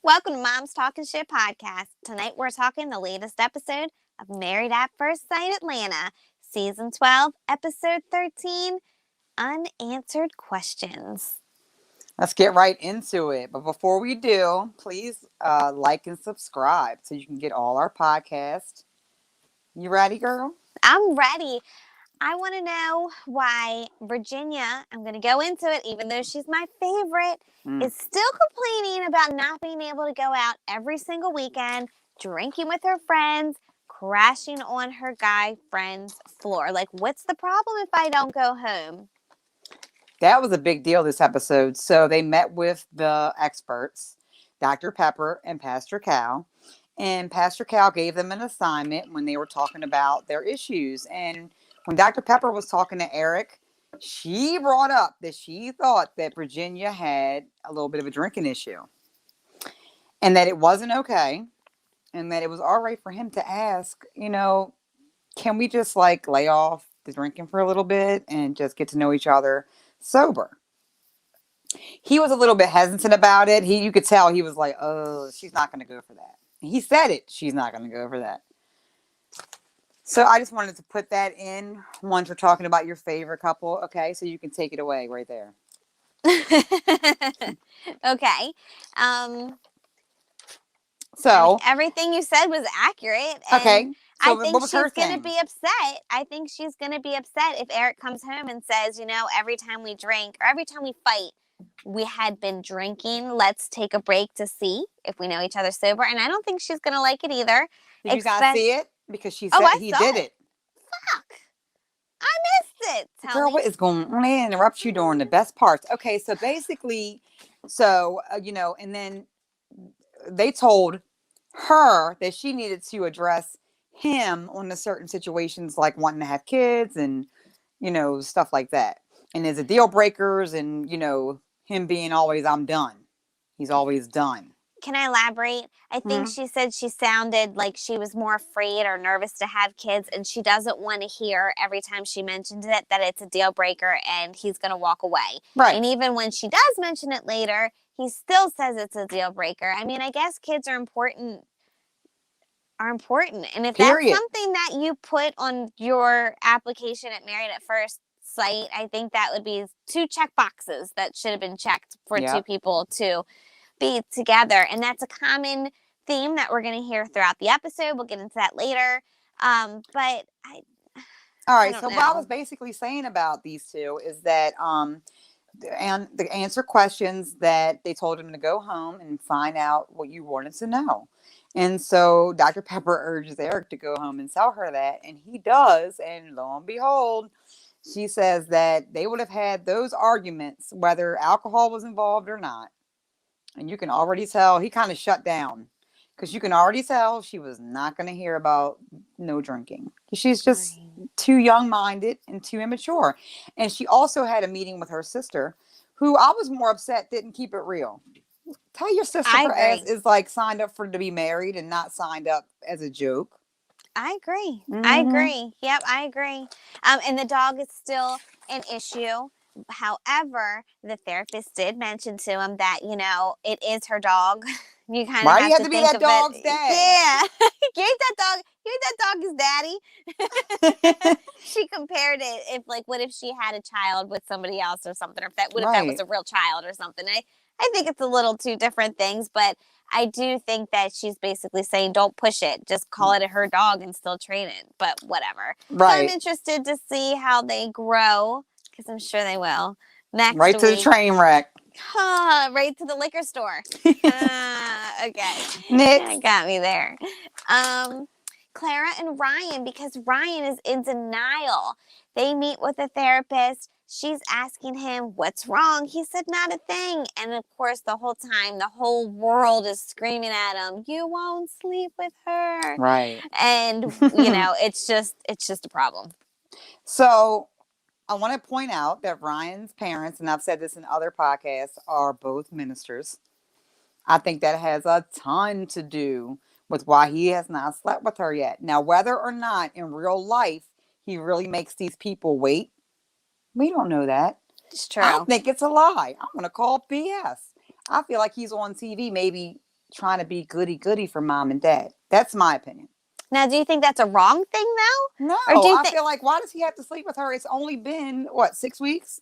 Welcome to Mom's Talking Shit podcast. Tonight we're talking the latest episode of Married at First Sight Atlanta, Season 12, Episode 13, Unanswered Questions. Let's get right into it. But before we do, please like and subscribe so you can get all our podcasts. You ready, girl? I'm ready. I want to know why Virginia, I'm going to go into it, even though she's my favorite, is still complaining about not being able to go out every single weekend, drinking with her friends, crashing on her guy friend's floor. Like, what's the problem if I don't go home? That was a big deal this episode. So they met with the experts, Dr. Pepper and Pastor Cal. And Pastor Cal gave them an assignment when they were talking about their issues. And when Dr. Pepper was talking to Eric, she brought up that she thought that Virginia had a little bit of a drinking issue and that it wasn't okay and that it was all right for him to ask, can we just like lay off the drinking for a little bit and just get to know each other sober? He was a little bit hesitant about it. You could tell he was like, oh, she's not going to go for that. He said it. She's not going to go for that. So I just wanted to put that in once we're talking about your favorite couple. Okay, so you can take it away right there. Okay. So everything you said was accurate. And okay. So I think what was her she's going to thing? be upset. I think she's going to be upset if Eric comes home and says, every time we drink or every time we fight, we had been drinking. Let's take a break to see if we know each other sober. And I don't think she's going to like it either. Did you guys see it? Because she said he did it. Fuck. I missed it. Tell Girl, me. what is going on? I interrupt you during the best parts. Okay, so basically, and then they told her that she needed to address him on the certain situations like wanting to have kids and, stuff like that. And there's a deal breakers and, him being always, I'm done. He's always done. Can I elaborate? I think she said she sounded like she was more afraid or nervous to have kids, and she doesn't want to hear every time she mentioned it that it's a deal breaker and he's going to walk away. Right. And even when she does mention it later, he still says it's a deal breaker. I mean, I guess kids are important. And if that's something that you put on your application at Married at First Sight, I think that would be 2 check boxes that should have been checked for 2 people to be together. And that's a common theme that we're going to hear throughout the episode. We'll get into that later. All right. So what I was basically saying about these two is that and the answer questions that they told him to go home and find out what you wanted to know. And so Dr. Pepper urges Eric to go home and tell her that, and he does. And lo and behold, she says that they would have had those arguments whether alcohol was involved or not. And you can already tell he kind of shut down because you can already tell she was not going to hear about no drinking. She's just too young-minded and too immature. And she also had a meeting with her sister, who I was more upset didn't keep it real. Tell your sister her ass is like signed up to be married and not signed up as a joke. I agree. I agree. Yep, I agree. And the dog is still an issue. However, the therapist did mention to him that, it is her dog. You kind of have to be that dog's dad? Yeah. Give that dog his daddy. She compared it what if she had a child with somebody else or something, or if that was a real child or something. I think it's a little two different things, but I do think that she's basically saying don't push it. Just call it her dog and still train it. But whatever. Right. So I'm interested to see how they grow, because I'm sure they will. Next week. To the train wreck. Right to the liquor store. Okay. Next. Got me there. Clara and Ryan, because Ryan is in denial. They meet with a therapist. She's asking him, what's wrong? He said, not a thing. And of course, the whole time, the whole world is screaming at him, you won't sleep with her. Right. And, it's just a problem. So I want to point out that Ryan's parents, and I've said this in other podcasts, are both ministers. I think that has a ton to do with why he has not slept with her yet. Now, whether or not in real life he really makes these people wait, we don't know that. It's true. I think it's a lie. I'm going to call BS. I feel like he's on TV maybe trying to be goody for mom and dad. That's my opinion. Now, do you think that's a wrong thing, No, though? Or do you I think... feel like, why does he have to sleep with her? It's only been, what, 6 weeks?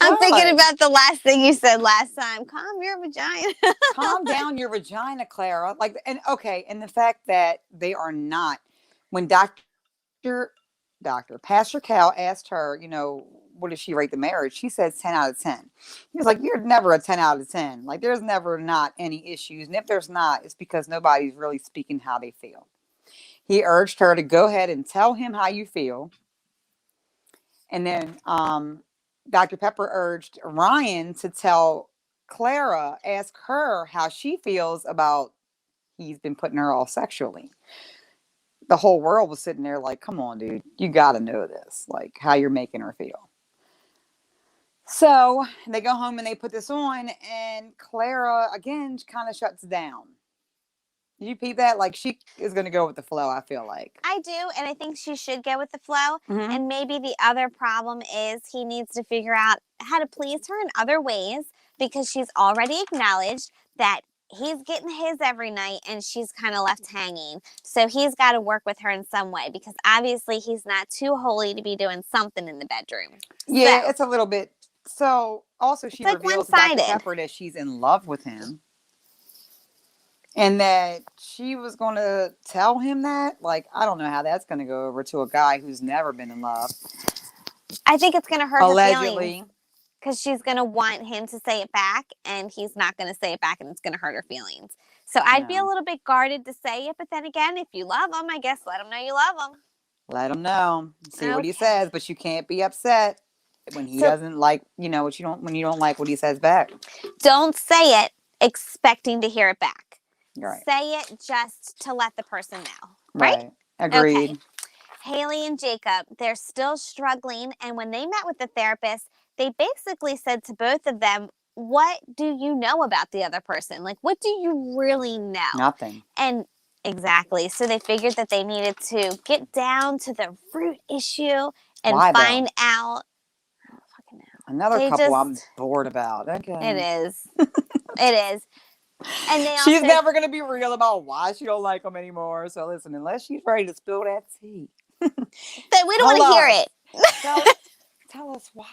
I'm thinking What? about the last thing you said last time. Calm your vagina. Calm down your vagina, Clara. Like, and okay, and the fact that they are not, when Pastor Cal asked her, what does she rate the marriage? She said 10 out of 10. He was like, you're never a 10 out of 10. Like, there's never not any issues. And if there's not, it's because nobody's really speaking how they feel. He urged her to go ahead and tell him how you feel. And then Dr. Pepper urged Ryan to tell Clara, ask her how she feels about he's been putting her off sexually. The whole world was sitting there like, come on, dude, you got to know this, like how you're making her feel. So they go home and they put this on, and Clara, again, kind of shuts down. You peep that? Like, she is going to go with the flow, I feel like. I do, and I think she should go with the flow. Mm-hmm. And maybe the other problem is he needs to figure out how to please her in other ways, because she's already acknowledged that he's getting his every night and she's kind of left hanging. So he's got to work with her in some way, because obviously he's not too holy to be doing something in the bedroom. Yeah, So it's a little bit. So also she like reveals to Dr. one-sided. Pepper that she's in love with him. And that she was going to tell him that. Like, I don't know how that's going to go over to a guy who's never been in love. I think it's going to hurt Allegedly. her feelings, because she's going to want him to say it back, and he's not going to say it back, and it's going to hurt her feelings. So I'd be a little bit guarded to say it, but then again, if you love him, I guess let him know you love him. Let him know. See what he says, but you can't be upset when he doesn't like, what you don't, when you don't like what he says back. Don't say it expecting to hear it back. Right. Say it just to let the person know. Right? Agreed. Okay. Haley and Jacob, they're still struggling, and when they met with the therapist, they basically said to both of them, what do you know about the other person? Like, what do you really know? Nothing. And exactly. So they figured that they needed to get down to the root issue and find out. I don't fucking know. Another couple I'm bored about. Okay. It is. It is. And they she's never going to be real about why she don't like him anymore. So listen, unless she's ready to spill that tea. Then we don't want to hear it. Tell us why.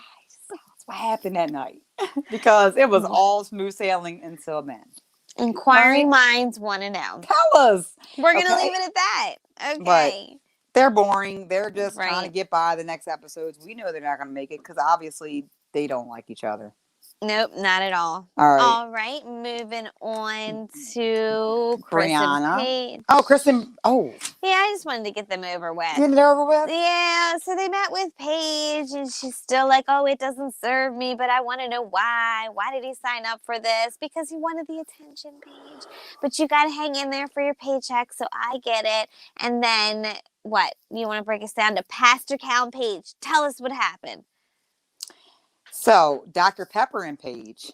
Tell us what happened that night. Because it was all smooth sailing until then. Inquiring minds want to know. Tell us. We're going to leave it at that. Okay. But they're boring. They're just trying to get by the next episodes. We know they're not going to make it because obviously they don't like each other. Nope, not at all. All right. Moving on to Brianna. Paige. Oh, Kristen. Oh. Yeah, I just wanted to get them over with. Get it over with? Yeah, so they met with Paige, and she's still like, oh, it doesn't serve me, but I want to know why. Why did he sign up for this? Because he wanted the attention, Paige. But you got to hang in there for your paycheck, so I get it. And then, what? You want to break us down to Pastor Cal and Paige. Tell us what happened. So, Dr. Pepper and Paige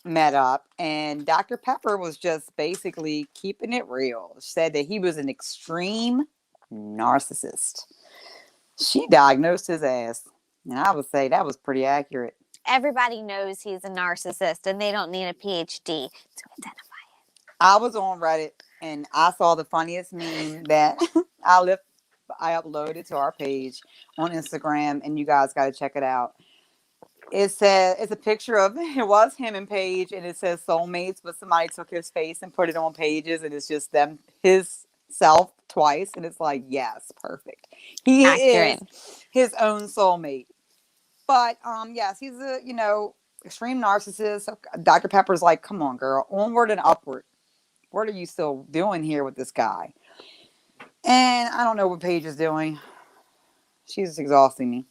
met up, and Dr. Pepper was just basically keeping it real. Said that he was an extreme narcissist. She diagnosed his ass, and I would say that was pretty accurate. Everybody knows he's a narcissist, and they don't need a PhD to identify it. I was on Reddit, and I saw the funniest meme that I uploaded to our page on Instagram, and you guys got to check it out. It said it's a picture of it was him and Paige, and it says soulmates, but somebody took his face and put it on Paige's, and it's just them, his self twice, and it's like, yes, perfect. He is his own soulmate. But yes, he's a extreme narcissist. So Dr. Pepper's like, come on, girl, onward and upward. What are you still doing here with this guy? And I don't know what Paige is doing. She's exhausting me.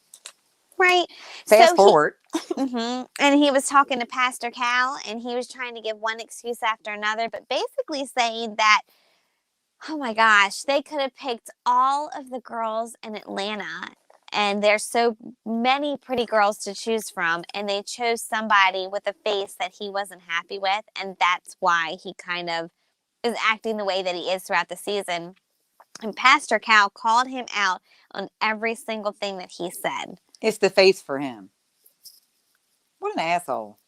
Right. Fast forward. And he was talking to Pastor Cal, and he was trying to give one excuse after another, but basically saying that, oh my gosh, they could have picked all of the girls in Atlanta, and there's so many pretty girls to choose from, and they chose somebody with a face that he wasn't happy with, and that's why he kind of is acting the way that he is throughout the season. And Pastor Cal called him out on every single thing that he said. It's the face for him. What an asshole.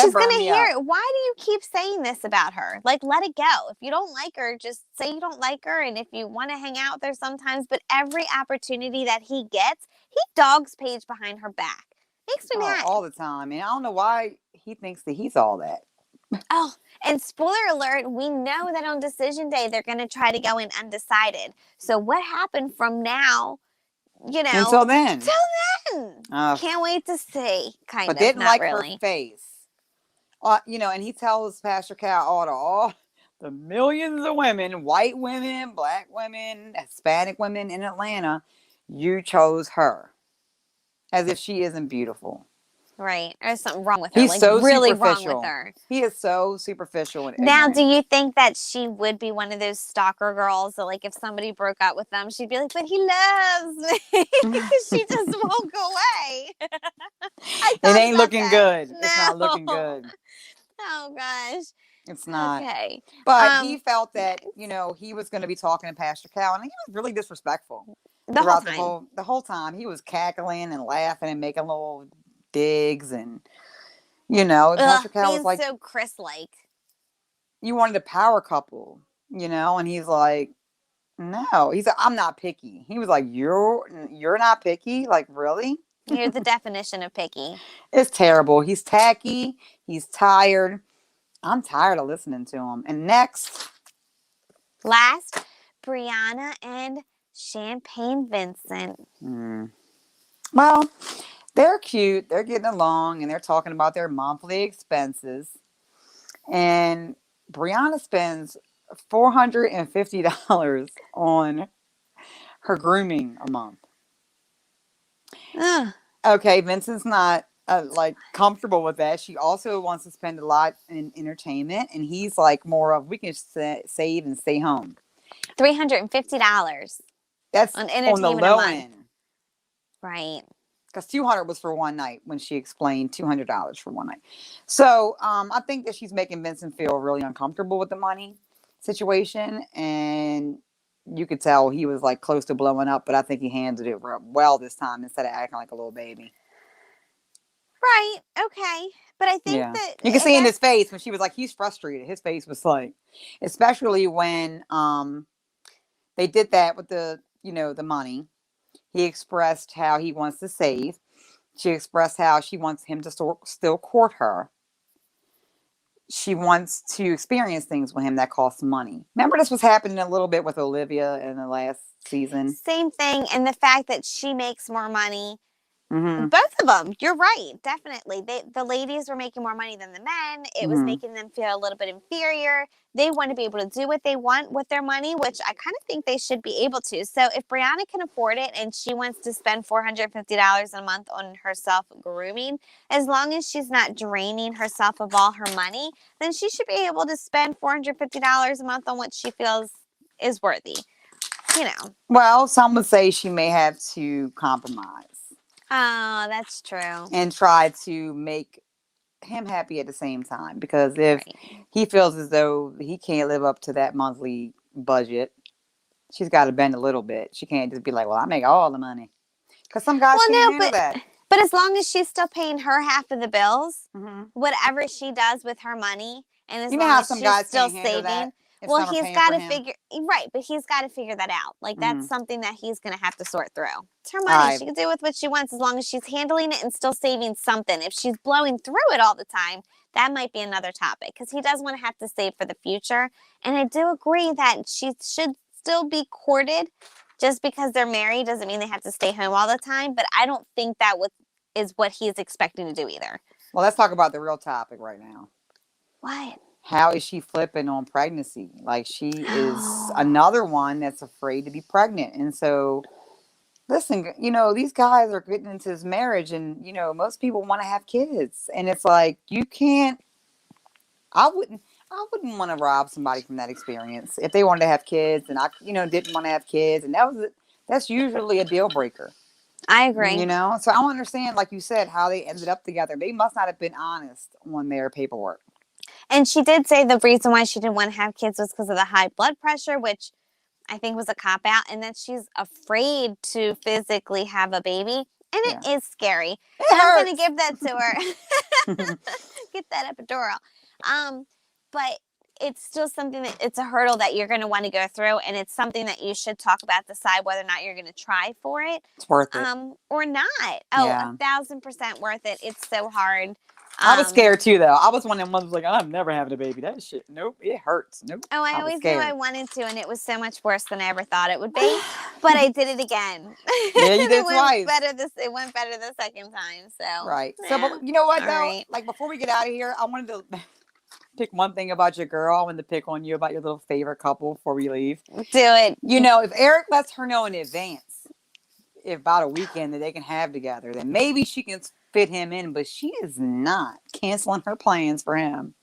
She's going burned to me hear up. it. Why do you keep saying this about her? Like, let it go. If you don't like her, just say you don't like her. And if you want to hang out there sometimes, but every opportunity that he gets, he dogs Paige behind her back. Makes me Oh, mad. all the time. And I don't know why he thinks that he's all that. Oh, and spoiler alert, we know that on decision day, they're going to try to go in undecided. So what happened from now, Until then. till then? Ugh. Can't wait to see. But Kind of, didn't not like her really. face. And he tells Pastor Cal all the millions of women, white women, black women, Hispanic women in Atlanta, you chose her. As if she isn't beautiful. Right. There's something wrong with her. He's Like, so really wrong with superficial. her. He is so superficial and Now, ignorant. do you think that she would be one of those stalker girls that, like, if somebody broke up with them, she'd be like, but he loves me? Because she just won't go away. I It thought ain't about looking that. good. It's not looking No. good. Oh, gosh. It's not. Okay. But he felt that, Next. he was going to be talking to Pastor Cal, and he was really disrespectful The whole throughout time. the whole time. He was cackling and laughing and making little digs, and and Pastor Cal was Being like, so Chris-like. "You wanted a power couple," and he's like, "No." He's like, "I'm not picky." He was like, "You're not picky? Like, really?" You're the definition of picky. It's terrible. He's tacky. He's tired. I'm tired of listening to him. And next, Last, Brianna and Champagne Vincent. well, they're cute. They're getting along and they're talking about their monthly expenses. And Brianna spends $450 on her grooming a month. Ugh. Okay, Vincent's not comfortable with that. She also wants to spend a lot in entertainment, and he's like more of we can save and stay home. $350 That's on on the entertainment a low month. end. Right. Because 200 was for one night when she explained $200 for one night. So I think that she's making Vincent feel really uncomfortable with the money situation, and you could tell he was like close to blowing up, but I think he handled it well this time instead of acting like a little baby. Right. Okay. But I think Yeah, that, you can I see in guess, his face when she was like he's frustrated. His face was like, especially when they did that with the money. He expressed how he wants to save. She expressed how she wants him to still court her. She wants to experience things with him that cost money. Remember, this was happening a little bit with Olivia in the last season. same thing. And the fact that she makes more money. Mm-hmm. Both of them. You're right. Definitely. The ladies were making more money than the men. It was Mm-hmm. making them feel a little bit inferior. They want to be able to do what they want with their money, which I kind of think they should be able to. So if Brianna can afford it and she wants to spend $450 a month on herself grooming, as long as she's not draining herself of all her money, then she should be able to spend $450 a month on what she feels is worthy. Well, some would say she may have to compromise Oh, that's true. and try to make him happy at the same time, because if Right. he feels as though he can't live up to that monthly budget, she's got to bend a little bit. She can't just be like, well, I make all the money, because some guys Well, can't no, handle that. but as long as she's still paying her half of the bills, Mm-hmm. whatever she does with her money, and as You know long how as some she's guys still can't handle saving, that if well, some are he's paying got for to him. figure right, but he's got to figure that out. Like Mm-hmm. that's something that he's going to have to sort through. It's her money; I she can do with what she wants as long as she's handling it and still saving something. If she's blowing through it all the time, that might be another topic because he does want to have to save for the future. And I do agree that she should still be courted. Just because they're married doesn't mean they have to stay home all the time. But I don't think that is what he's expecting to do either. Well, let's talk about the real topic right now. What? How is she flipping on pregnancy? Like, she is another one that's afraid to be pregnant. And so, listen, these guys are getting into this marriage, and, most people want to have kids. And it's like, you can't, I wouldn't want to rob somebody from that experience if they wanted to have kids and I, didn't want to have kids. And that's usually a deal breaker. I agree. So I don't understand, like you said, how they ended up together. They must not have been honest on their paperwork. And she did say the reason why she didn't want to have kids was because of the high blood pressure, which I think was a cop out, and that she's afraid to physically have a baby. And Yeah. it is scary. It And I'm hurts. going to give that to her. Get that epidural. But it's still something that it's a hurdle that you're going to want to go through. And it's something that you should talk about, decide whether or not you're going to try for it. It's worth it. Or not. Oh, Yeah. 1,000% worth it. It's so hard. I was scared too, though. I was one of them ones like, I'm never having a baby. That shit, nope, it hurts. Nope. Oh, I was always scared. knew I wanted to, and it was so much worse than I ever thought it would be. But I did it again. Yeah, you did it twice. It went better the second time. So right. Yeah. So, but you know what All though? right. Like before we get out of here, I wanted to pick one thing about your girl. I wanted to pick on you about your little favorite couple before we leave. Do it. You know, if Eric lets her know in advance, if about a weekend that they can have together, then maybe she can fit him in. But she is not canceling her plans for him.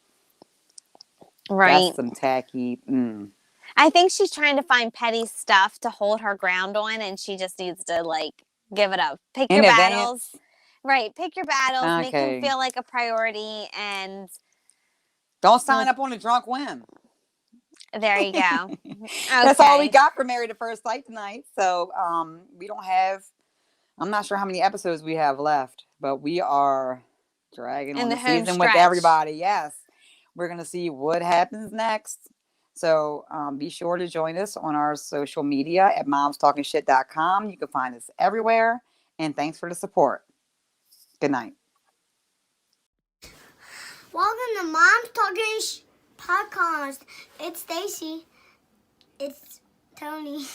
Right. That's some tacky. I think she's trying to find petty stuff to hold her ground on, and she just needs to like give it up. Pick In your advance? battles. Right. Pick your battles. Make Okay. him feel like a priority, and Don't sign up on a drunk whim. there you go. That's all we got for Married at First Sight tonight. So we don't have, I'm not sure how many episodes we have left, but we are dragging on the season with everybody. Yes. We're going to see what happens next. So be sure to join us on our social media at momstalkingshit.com. You can find us everywhere. And thanks for the support. Good night. Welcome to Mom's Talking Podcast. It's Stacy. It's Tony.